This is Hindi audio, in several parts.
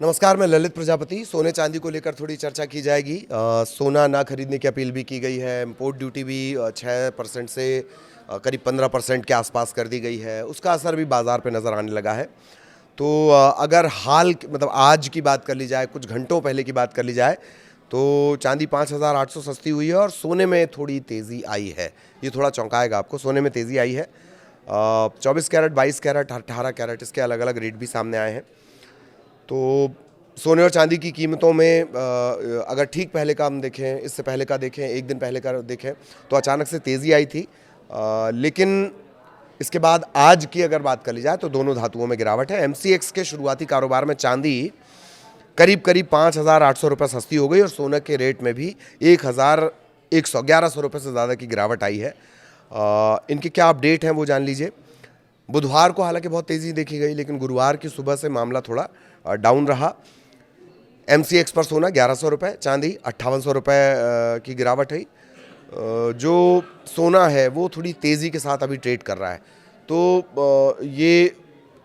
नमस्कार, मैं ललित प्रजापति। सोने चांदी को लेकर थोड़ी चर्चा की जाएगी। सोना ना खरीदने की अपील भी की गई है। इम्पोर्ट ड्यूटी भी 6% से करीब 15% के आसपास कर दी गई है। उसका असर भी बाज़ार पे नज़र आने लगा है। तो अगर मतलब आज की बात कर ली जाए, कुछ घंटों पहले की बात कर ली जाए, तो चांदी 5,800 सस्ती हुई है और सोने में थोड़ी तेज़ी आई है। ये थोड़ा चौंकाएगा आपको। सोने में तेज़ी आई है। 24 कैरेट, 22 कैरेट, 18 कैरेट, इसके अलग अलग रेट भी सामने आए हैं। तो सोने और चांदी की कीमतों में अगर ठीक पहले का हम देखें, इससे पहले का देखें, एक दिन पहले का देखें, तो अचानक से तेज़ी आई थी। लेकिन इसके बाद आज की अगर बात कर ली जाए तो दोनों धातुओं में गिरावट है। एमसीएक्स के शुरुआती कारोबार में चांदी करीब करीब 5,800 रुपये सस्ती हो गई और सोने के रेट में भी 1,1100 रुपये से ज़्यादा की गिरावट आई है। इनके क्या अपडेट हैं वो जान लीजिए। बुधवार को हालांकि बहुत तेज़ी देखी गई, लेकिन गुरुवार की सुबह से मामला थोड़ा डाउन रहा। एमसीएक्स पर सोना 1,100 रुपये, चांदी 5,800 रुपये की गिरावट है। जो सोना है वो थोड़ी तेज़ी के साथ अभी ट्रेड कर रहा है। तो ये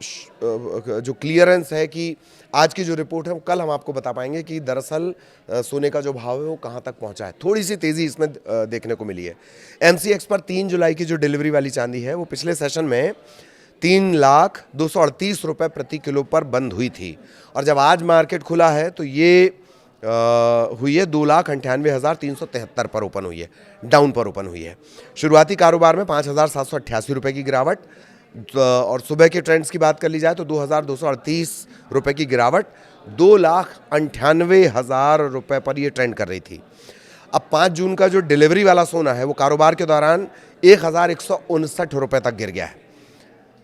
जो क्लियरेंस है कि आज की जो रिपोर्ट है वो कल हम आपको बता पाएंगे कि दरअसल सोने का जो भाव है वो कहाँ तक पहुँचा है। थोड़ी सी तेज़ी इसमें देखने को मिली है। एमसीएक्स पर 3 जुलाई की जो डिलीवरी वाली चांदी है वो पिछले सेशन में 3,238 रुपये प्रति किलो पर बंद हुई थी और जब आज मार्केट खुला है तो ये हुई है 2,98,373 पर ओपन हुई है, डाउन पर ओपन हुई है। शुरुआती कारोबार में 5,788 रुपये की गिरावट और सुबह के ट्रेंड्स की बात कर ली जाए तो 2,238 रुपये की गिरावट 2,98,000 रुपये पर ये ट्रेंड कर रही थी। अब 5 जून का जो डिलीवरी वाला सोना है वो कारोबार के दौरान 1,159 रुपये तक गिर गया है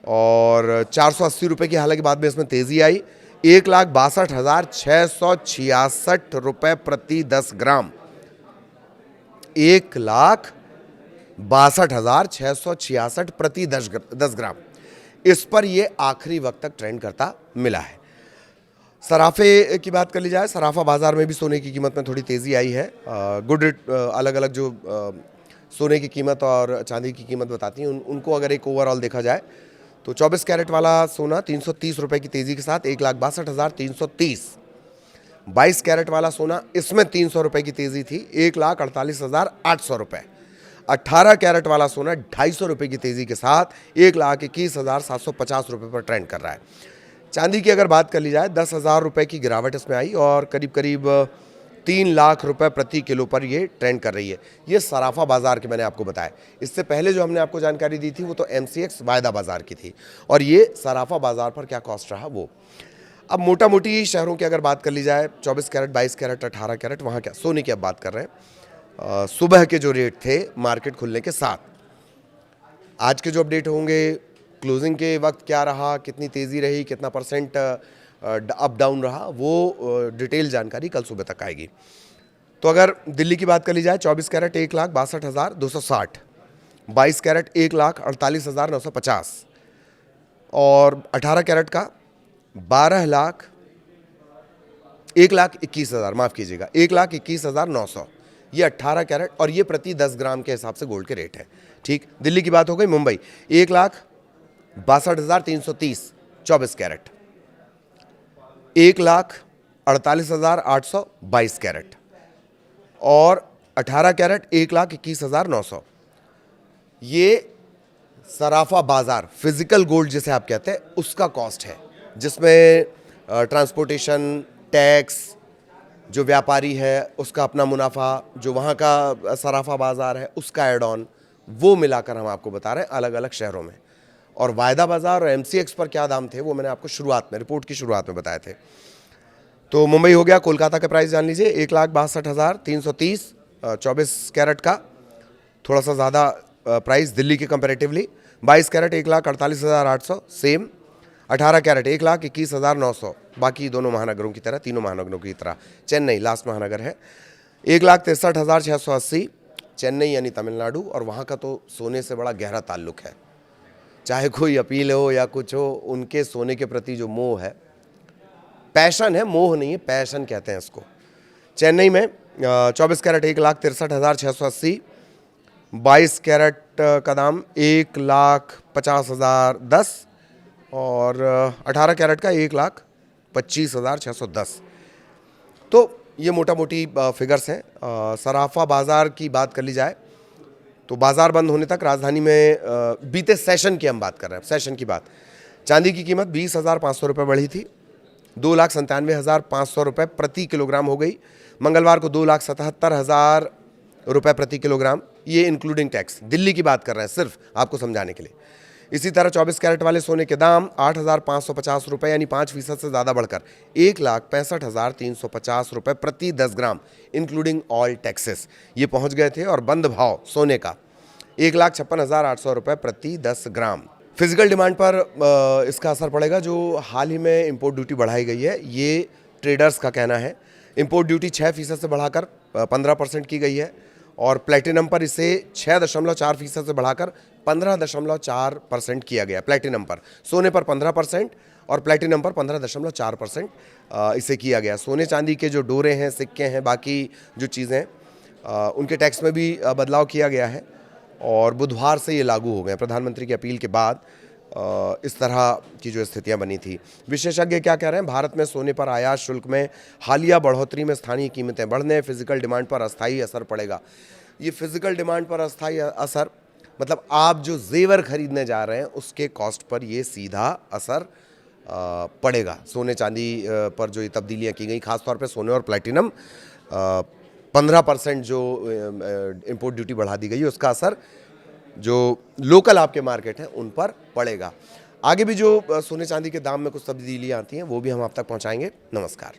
और 480 रुपये की हालांकि बाद में इसमें तेज़ी आई। 1,62,666 रुपये प्रति 10 ग्राम, 1,62,666 प्रति 10 ग्राम, इस पर ये आखिरी वक्त तक ट्रेंड करता मिला है। सराफे की बात कर ली जाए, सराफा बाजार में भी सोने की कीमत में थोड़ी तेज़ी आई है। गुड रेट अलग अलग जो सोने की कीमत और चांदी की कीमत बताती हैं उनको अगर एक ओवरऑल देखा जाए तो 24 कैरेट वाला सोना 330 रुपये की तेज़ी के साथ 1,62,330। 22 कैरेट वाला सोना इसमें 300 रुपये की तेज़ी थी, 1,48,800 रुपये। 18 कैरेट वाला सोना 250 रुपये की तेज़ी के साथ 1,21,750 रुपये पर ट्रेंड कर रहा है। चांदी की अगर बात कर ली जाए 10,000 रुपये की गिरावट इसमें आई और करीब करीब 3 लाख रुपए प्रति किलो पर ये ट्रेंड कर रही है। ये सराफा बाजार के मैंने आपको बताया। इससे पहले जो हमने आपको जानकारी दी थी वो तो एमसीएक्स वायदा बाजार की थी और ये सराफा बाजार पर क्या कॉस्ट रहा वो। अब मोटा मोटी शहरों की अगर बात कर ली जाए 24 कैरेट, 22 कैरेट, 18 कैरेट, वहाँ क्या सोने की अब बात कर रहे हैं। सुबह के जो रेट थे मार्केट खुलने के साथ, आज के जो अपडेट होंगे, क्लोजिंग के वक्त क्या रहा, कितनी तेज़ी रही, कितना परसेंट अप डाउन रहा, वो डिटेल जानकारी कल सुबह तक आएगी। तो अगर दिल्ली की बात कर ली जाए 24 कैरेट 1,62,260, 22 कैरेट 1,48,950 और 18 कैरेट का 1,21,000, माफ़ कीजिएगा 1,21,900, ये 18 कैरेट और ये प्रति 10 ग्राम के हिसाब से गोल्ड के रेट है। ठीक, दिल्ली की बात हो गई। मुंबई 1,62,330 24 कैरेट, 1,48,800 22 कैरेट और 18 कैरेट 1,21,900। ये सराफा बाजार फिजिकल गोल्ड जिसे आप कहते हैं उसका कॉस्ट है, जिसमें ट्रांसपोर्टेशन, टैक्स, जो व्यापारी है उसका अपना मुनाफा, जो वहाँ का सराफा बाजार है उसका एड ऑन, वो मिलाकर हम आपको बता रहे हैं अलग अलग शहरों में। और वायदा बाजार और एमसीएक्स पर क्या दाम थे वो मैंने आपको शुरुआत में, रिपोर्ट की शुरुआत में बताए थे। तो मुंबई हो गया। कोलकाता का प्राइस जान लीजिए 1,62,330 24 कैरेट का, थोड़ा सा ज़्यादा प्राइस दिल्ली के कंपैरेटिवली। 22 carat 1,48,800 same. 18 कैरेट 1,21,900, बाकी दोनों महानगरों की तरह, तीनों महानगरों की तरह। चेन्नई लास्ट महानगर है 1,63,680, चेन्नई यानी तमिलनाडु, और वहाँ का तो सोने से बड़ा गहरा ताल्लुक़ है। चाहे कोई अपील हो या कुछ हो, उनके सोने के प्रति जो मोह है, पैशन है, मोह नहीं है, पैशन कहते हैं इसको। चेन्नई में 24 कैरेट 1,63,680, 22 कैरेट का दाम 1,50,010 और 18 कैरेट का 1,25,000 25,610। तो ये मोटा मोटी फिगर्स हैं। सराफा बाज़ार की बात कर ली जाए तो बाज़ार बंद होने तक राजधानी में बीते सेशन की हम बात कर रहे हैं, सेशन की बात, चांदी की कीमत 20,500 रुपये बढ़ी थी, 2,97,500 रुपये प्रति किलोग्राम हो गई। मंगलवार को 2,77,000 रुपये प्रति किलोग्राम, ये इंक्लूडिंग टैक्स। दिल्ली की बात कर रहे हैं सिर्फ आपको समझाने के लिए। इसी तरह 24 कैरेट वाले सोने के दाम 8,550 रुपये यानी 5% से ज़्यादा बढ़कर 1,65,350 रुपये प्रति 10 ग्राम इंक्लूडिंग ऑल टैक्सेस ये पहुंच गए थे। और बंद भाव सोने का 1,56,800 रुपये प्रति 10 ग्राम। फिजिकल डिमांड पर इसका असर पड़ेगा। जो हाल ही में इंपोर्ट ड्यूटी बढ़ाई गई है, ये ट्रेडर्स का कहना है। इंपोर्ट ड्यूटी 6% से बढ़ाकर 15% की गई है और प्लेटिनम पर इसे 6.4% से बढ़ाकर 15.4% किया गया। प्लेटिनम पर, सोने पर 15% और प्लेटिनम पर 15.4% इसे किया गया। सोने चांदी के जो डोरे हैं, सिक्के हैं, बाकी जो चीज़ें उनके टैक्स में भी बदलाव किया गया है और बुधवार से ये लागू हो गए। प्रधानमंत्री की अपील के बाद इस तरह की जो स्थितियां बनी थी। विशेषज्ञ क्या कह रहे हैं? भारत में सोने पर आयात शुल्क में हालिया बढ़ोतरी में स्थानीय कीमतें बढ़ने, फिजिकल डिमांड पर अस्थायी असर पड़ेगा। ये फिजिकल डिमांड पर अस्थायी असर मतलब आप जो जेवर खरीदने जा रहे हैं उसके कॉस्ट पर ये सीधा असर पड़ेगा। सोने चांदी पर जो ये तब्दीलियाँ की गई, खासतौर पे सोने और प्लैटिनम 15% जो इंपोर्ट ड्यूटी बढ़ा दी गई है, उसका असर जो लोकल आपके मार्केट हैं उन पर पड़ेगा। आगे भी जो सोने चांदी के दाम में कुछ तब्दीलियाँ आती हैं वो भी हम आप तक पहुँचाएंगे। नमस्कार।